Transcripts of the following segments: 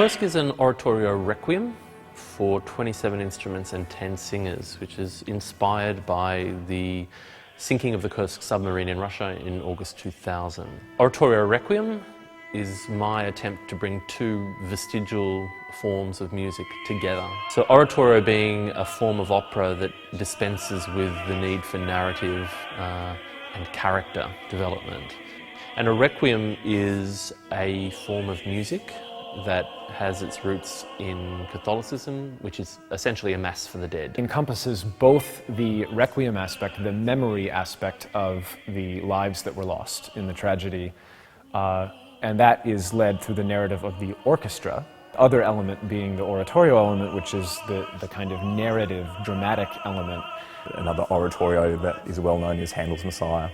Kursk is an Oratorio Requiem for 27 instruments and 10 singers, which is inspired by the sinking of the Kursk submarine in Russia in August 2000. Oratorio Requiem is my attempt to bring two vestigial forms of music together. So oratorio being a form of opera that dispenses with the need for narrative and character development. And a requiem is a form of music that has its roots in Catholicism, which is essentially a mass for the dead. Encompasses both the requiem aspect, the memory aspect of the lives that were lost in the tragedy, and that is led through the narrative of the orchestra. The other element being the oratorio element, which is the kind of narrative, dramatic element. Another oratorio that is well known is Handel's Messiah,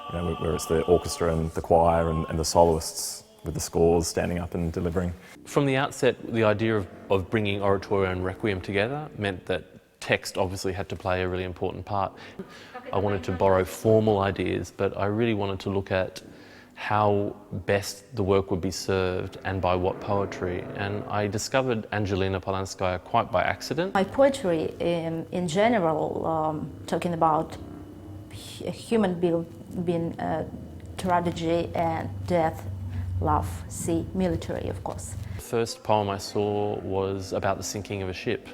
where it's the orchestra and the choir and the soloists with the scores standing up and delivering. From the outset, the idea of bringing oratorio and requiem together meant that text obviously had to play a really important part. I wanted to borrow formal ideas, but I really wanted to look at how best the work would be served and by what poetry. And I discovered Anzhelina Polonskaya quite by accident. My poetry in general, talking about a human being, tragedy and death, love, sea, military, of course. The first poem I saw was about the sinking of a ship,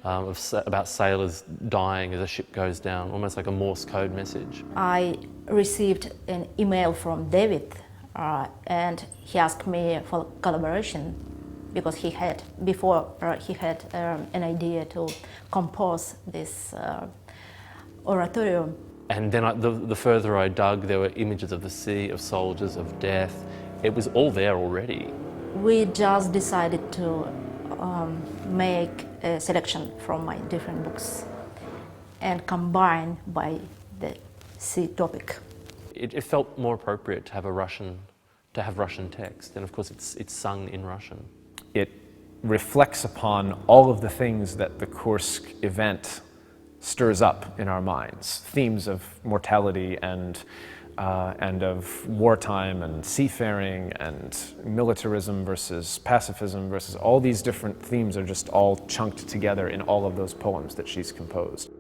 about sailors dying as a ship goes down, almost like a Morse code message. I received an email from David and he asked me for collaboration because he had an idea to compose this oratorio. And then the further I dug, there were images of the sea, of soldiers, of death. It was all there already. We just decided to make a selection from my different books and combine by the sea topic. It felt more appropriate to have Russian text, and of course it's sung in Russian. It reflects upon all of the things that the Kursk event stirs up in our minds, themes of mortality and of wartime and seafaring and militarism versus pacifism versus all these different themes are just all chunked together in all of those poems that she's composed.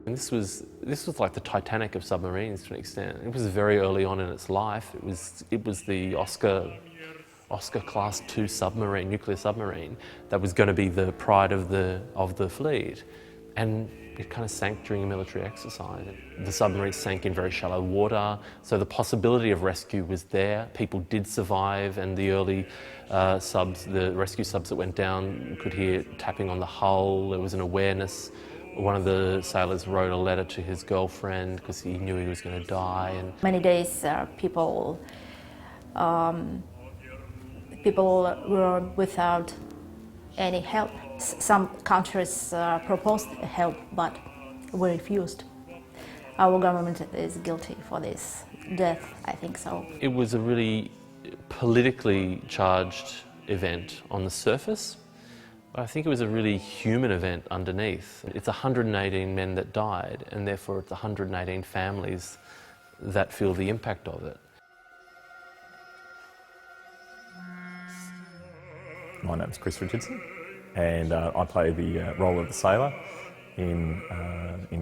And this was like the Titanic of submarines to an extent. It was very early on in its life. It was the Oscar Class II submarine, nuclear submarine, that was going to be the pride of the fleet. And it kind of sank during a military exercise. The submarine sank in very shallow water, so the possibility of rescue was there. People did survive, and the early the rescue subs that went down could hear tapping on the hull. There was an awareness. One of the sailors wrote a letter to his girlfriend because he knew he was going to die. And many days people were without any help. Some countries proposed help, but we refused. Our government is guilty for this death, I think so. It was a really politically charged event on the surface, but I think it was a really human event underneath. It's 118 men that died, and therefore it's 118 families that feel the impact of it. My name's Chris Richardson, and I play the role of the sailor in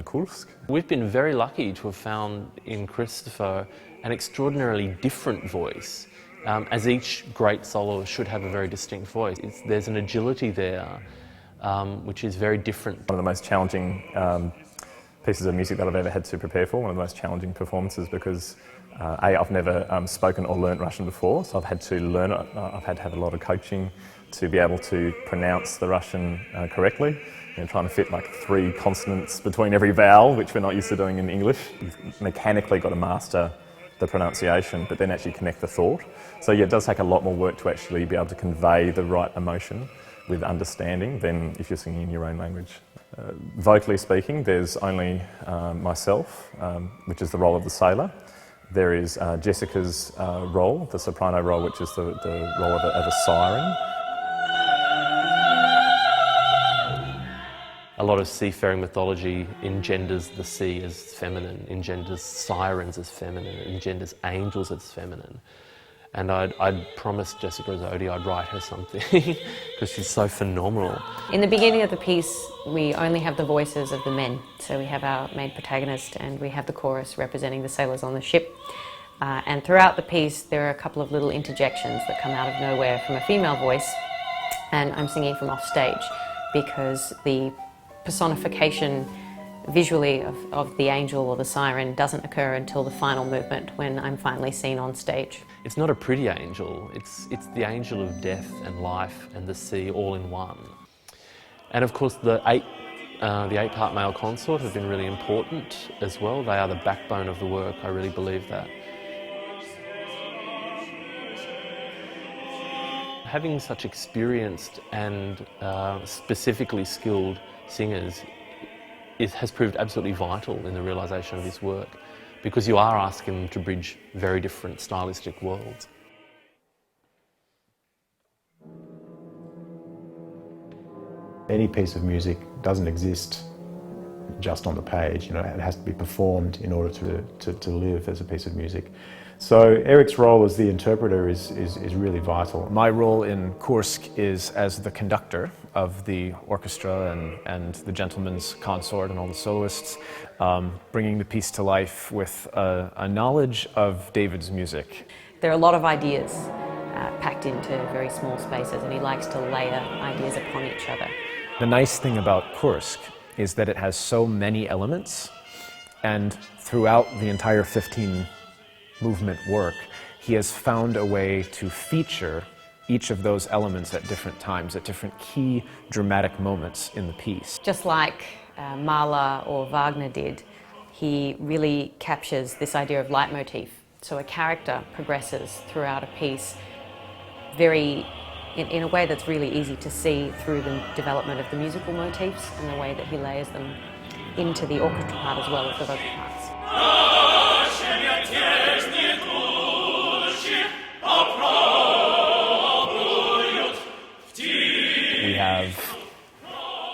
Kursk. We've been very lucky to have found in Christopher an extraordinarily different voice, as each great soloist should have a very distinct voice. There's an agility there which is very different. One of the most challenging pieces of music that I've ever had to prepare for, one of the most challenging performances, because I've never spoken or learnt Russian before, so I've had to learn it. I've had to have a lot of coaching to be able to pronounce the Russian correctly, trying to fit like 3 consonants between every vowel, which we're not used to doing in English. You've mechanically got to master the pronunciation, but then actually connect the thought. So yeah, it does take a lot more work to actually be able to convey the right emotion with understanding than if you're singing in your own language. Vocally speaking, there's only myself, which is the role of the sailor. There is Jessica's role, the soprano role, which is the role of a siren. a lot of seafaring mythology engenders the sea as feminine, engenders sirens as feminine, engenders angels as feminine. And I'd promised Jessica Aszodi I'd write her something because she's so phenomenal. In the beginning of the piece, we only have the voices of the men. So we have our main protagonist and we have the chorus representing the sailors on the ship. And throughout the piece, there are a couple of little interjections that come out of nowhere from a female voice. And I'm singing from off stage because the personification visually of the angel or the siren doesn't occur until the final movement when I'm finally seen on stage. It's not a pretty angel, it's the angel of death and life and the sea all in one. And of course the eight-part male consort have been really important as well. They are the backbone of the work, I really believe that. Having such experienced and specifically skilled singers has proved absolutely vital in the realisation of this work, because you are asking them to bridge very different stylistic worlds. Any piece of music doesn't exist just on the page, you know, it has to be performed in order to live as a piece of music. So Eric's role as the interpreter is really vital. My role in Kursk is as the conductor of the orchestra and the gentleman's consort and all the soloists, bringing the piece to life with a knowledge of David's music. There are a lot of ideas packed into very small spaces, and he likes to layer ideas upon each other. The nice thing about Kursk is that it has so many elements, and throughout the entire 15-movement work, he has found a way to feature each of those elements at different times, at different key dramatic moments in the piece. Just like Mahler or Wagner did, he really captures this idea of leitmotif. So a character progresses throughout a piece in a way that's really easy to see through the development of the musical motifs and the way that he layers them into the orchestra part as well as the vocal parts. We have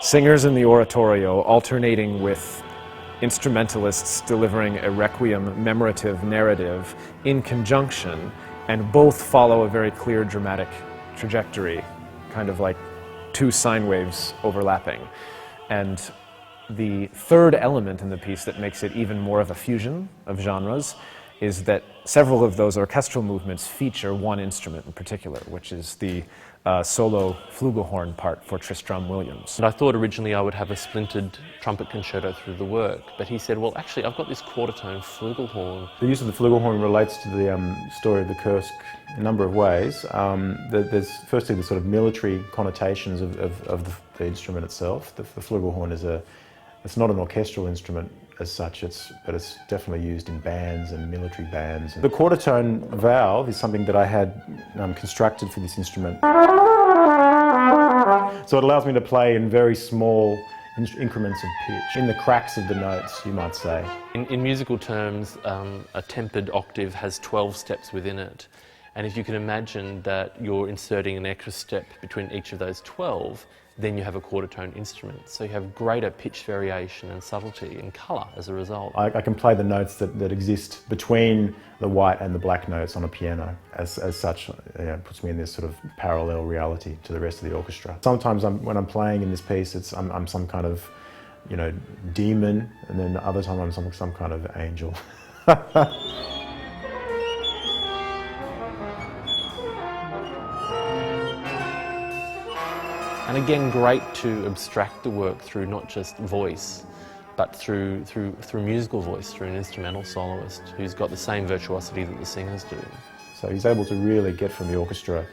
singers in the oratorio alternating with instrumentalists delivering a requiem memorative narrative in conjunction, and both follow a very clear dramatic trajectory, kind of like two sine waves overlapping. And the third element in the piece that makes it even more of a fusion of genres is that several of those orchestral movements feature one instrument in particular, which is the solo flugelhorn part for Tristram Williams. And I thought originally I would have a splintered trumpet concerto through the work, but he said, well, actually, I've got this quarter-tone flugelhorn. The use of the flugelhorn relates to the story of the Kursk in a number of ways. There's firstly the sort of military connotations of the instrument itself. The flugelhorn it's not an orchestral instrument as such, but it's definitely used in bands and military bands. The quarter-tone valve is something that I had constructed for this instrument. So it allows me to play in very small increments of pitch, in the cracks of the notes, you might say. In musical terms, a tempered octave has 12 steps within it. And if you can imagine that you're inserting an extra step between each of those 12, then you have a quarter-tone instrument. So you have greater pitch variation and subtlety and colour as a result. I can play the notes that exist between the white and the black notes on a piano. As such, it puts me in this sort of parallel reality to the rest of the orchestra. Sometimes when I'm playing in this piece, I'm some kind of, demon, and then the other time I'm some kind of angel. And again, great to abstract the work through not just voice, but through musical voice, through an instrumental soloist who's got the same virtuosity that the singers do. So he's able to really get from the orchestra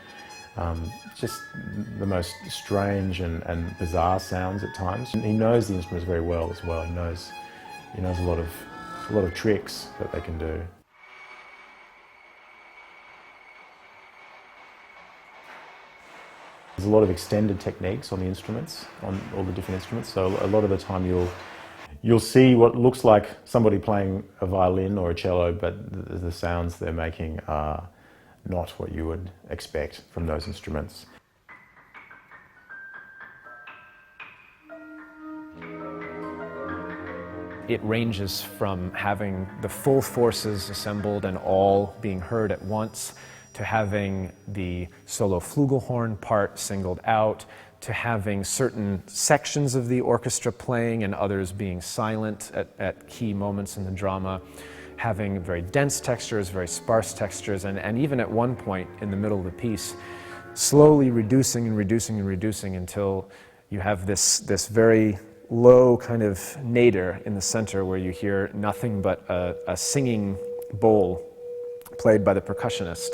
just the most strange and bizarre sounds at times. And he knows the instruments very well as well. He knows a lot of tricks that they can do. There's a lot of extended techniques on the instruments, on all the different instruments. So a lot of the time you'll see what looks like somebody playing a violin or a cello, but the sounds they're making are not what you would expect from those instruments. it ranges from having the full forces assembled and all being heard at once, to having the solo flugelhorn part singled out, to having certain sections of the orchestra playing and others being silent at key moments in the drama, having very dense textures, very sparse textures, and even at one point in the middle of the piece, slowly reducing and reducing and reducing until you have this very low kind of nadir in the center where you hear nothing but a singing bowl played by the percussionist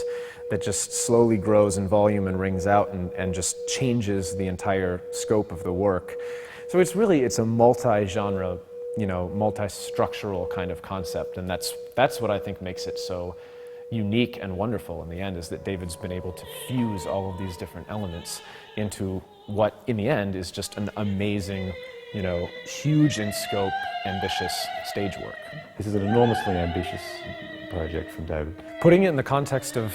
that just slowly grows in volume and rings out and just changes the entire scope of the work. So it's a multi-genre, multi-structural kind of concept, and that's what I think makes it so unique and wonderful in the end, is that David's been able to fuse all of these different elements into what in the end is just an amazing, huge in scope, ambitious stage work. This is an enormously ambitious project from David. Putting it in the context of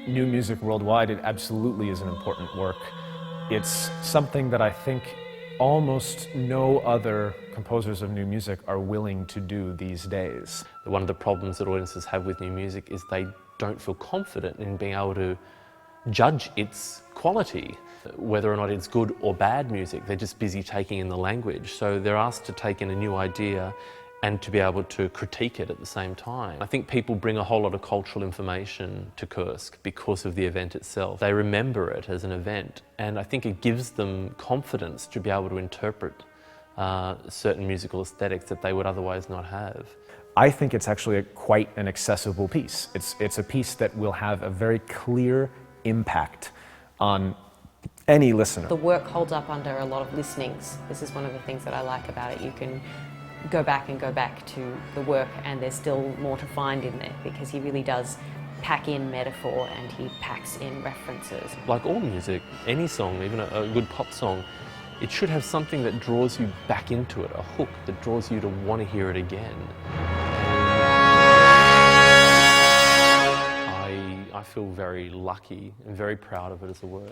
new music worldwide, it absolutely is an important work. It's something that I think almost no other composers of new music are willing to do these days. One of the problems that audiences have with new music is they don't feel confident in being able to judge its quality, whether or not it's good or bad music. They're just busy taking in the language. So they're asked to take in a new idea and to be able to critique it at the same time. I think people bring a whole lot of cultural information to Kursk because of the event itself. They remember it as an event, and I think it gives them confidence to be able to interpret certain musical aesthetics that they would otherwise not have. I think it's actually quite an accessible piece. It's a piece that will have a very clear impact on any listener. The work holds up under a lot of listenings. This is one of the things that I like about it. You can go back to the work and there's still more to find in there, because he really does pack in metaphor and he packs in references. Like all music, any song, even a good pop song, it should have something that draws you back into it, a hook that draws you to want to hear it again. I feel very lucky and very proud of it as a work.